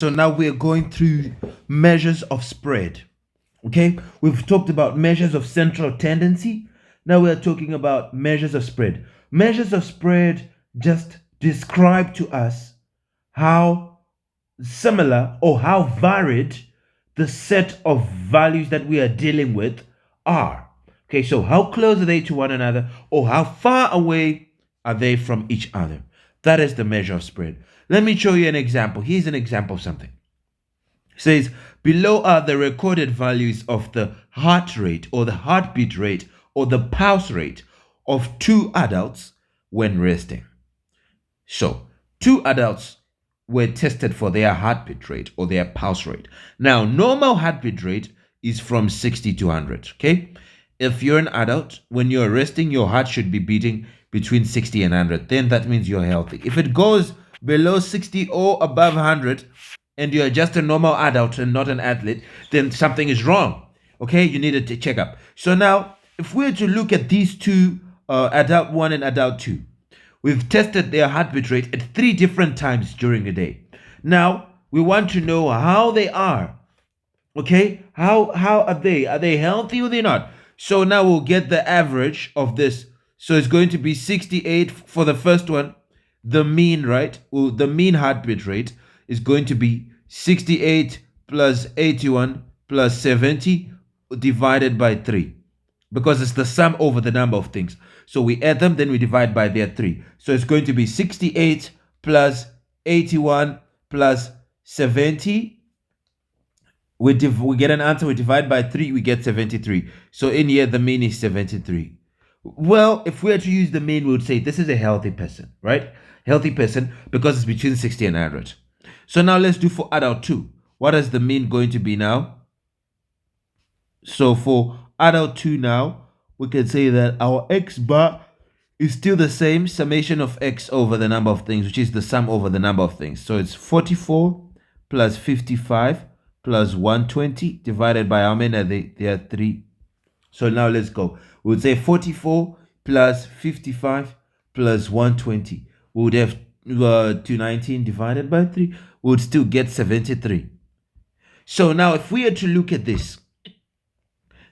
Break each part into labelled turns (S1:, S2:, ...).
S1: So now we're going through measures of spread. Okay, we've talked about measures of central tendency. Now we're talking about measures of spread. Measures of spread just describe to us how similar or how varied the set of values that we are dealing with are. Okay, so how close are they to one another, or how far away are they from each other? That is the measure of spread. Let me show you an example. Here's an example of something. It says, below are the recorded values of the heart rate or the heartbeat rate or the pulse rate of two adults when resting. So, two adults were tested for their heartbeat rate or their pulse rate. Now, normal heartbeat rate is from 60 to 100, okay? If you're an adult, when you're resting, your heart should be beating between 60 and 100. Then that means you're healthy. If it goes below 60 or above 100, and you're just a normal adult and not an athlete, then something is wrong. Okay, you need a checkup. So now, if we're to look at these two, adult 1 and adult 2, we've tested their heartbeat rate at 3 different times during the day. Now, we want to know how they are. Okay, how are they? Are they healthy or they not? So now we'll get the average of this. So it's going to be 68 for the first one. The mean, right? Well, the mean heartbeat rate is going to be 68 plus 81 plus 70 divided by 3, because it's the sum over the number of things. So we add them, then we divide by their 3. So it's going to be 68 plus 81 plus 70. We get an answer, we divide by 3, we get 73. So in here, the mean is 73. Well, if we were to use the mean, we would say this is a healthy person, right? Healthy person, because it's between 60 and 100. So now let's do for adult 2. What is the mean going to be now? So for adult 2 now, we can say that our x bar is still the same, summation of x over the number of things, which is the sum over the number of things. So it's 44 plus 55 plus 120 divided by how many are they? There are 3. So now let's go. We would say 44 plus 55 plus 120. We would have 219 divided by 3. We would still get 73. So now if we are to look at this,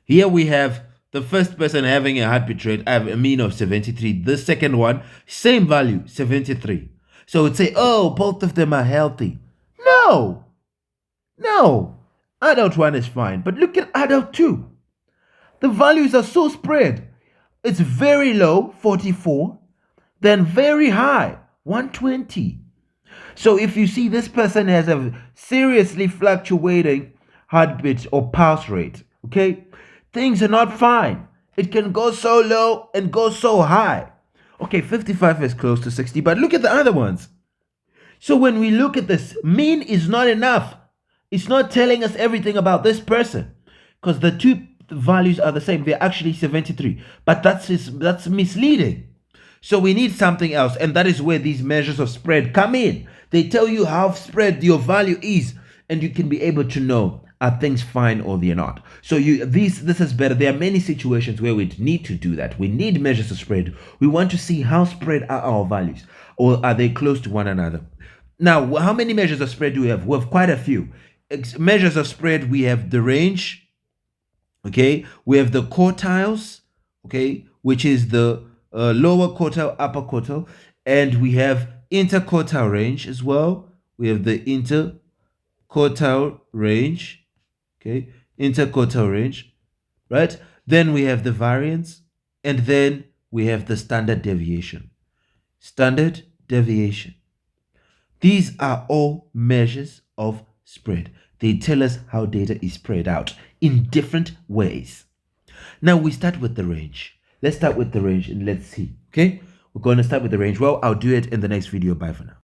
S1: here we have the first person having a heartbeat rate, I have a mean of 73. The second one, same value, 73. So we'd say, oh, both of them are healthy. No. Adult 1 is fine. But look at adult 2. The values are so spread. It's very low, 44, then very high, 120. So if you see this person has a seriously fluctuating heartbeat or pulse rate, okay, things are not fine. It can go so low and go so high. Okay, 55 is close to 60, but look at the other ones. So when we look at this, mean is not enough. It's not telling us everything about this person, because the two values are the same. They're actually 73, but that's misleading. So we need something else, and that is where these measures of spread come in. They tell you how spread your value is, and you can be able to know, are things fine or they're not. So this is better. There are many situations where we need to do that. We need measures of spread. We want to see how spread are our values, or are they close to one another. Now, how many measures of spread do we have? We have quite a few. Measures of spread, we have the range, okay? We have the quartiles, okay, which is the lower quartile, upper quartile, and we have interquartile range as well. We have the interquartile range, okay, interquartile range, right? Then we have the variance, and then we have the standard deviation. Standard deviation. These are all measures of spread. They tell us how data is spread out in different ways. Now we start with the range. Let's start with the range and let's see. Okay, we're going to start with the range. Well, I'll do it in the next video. Bye for now.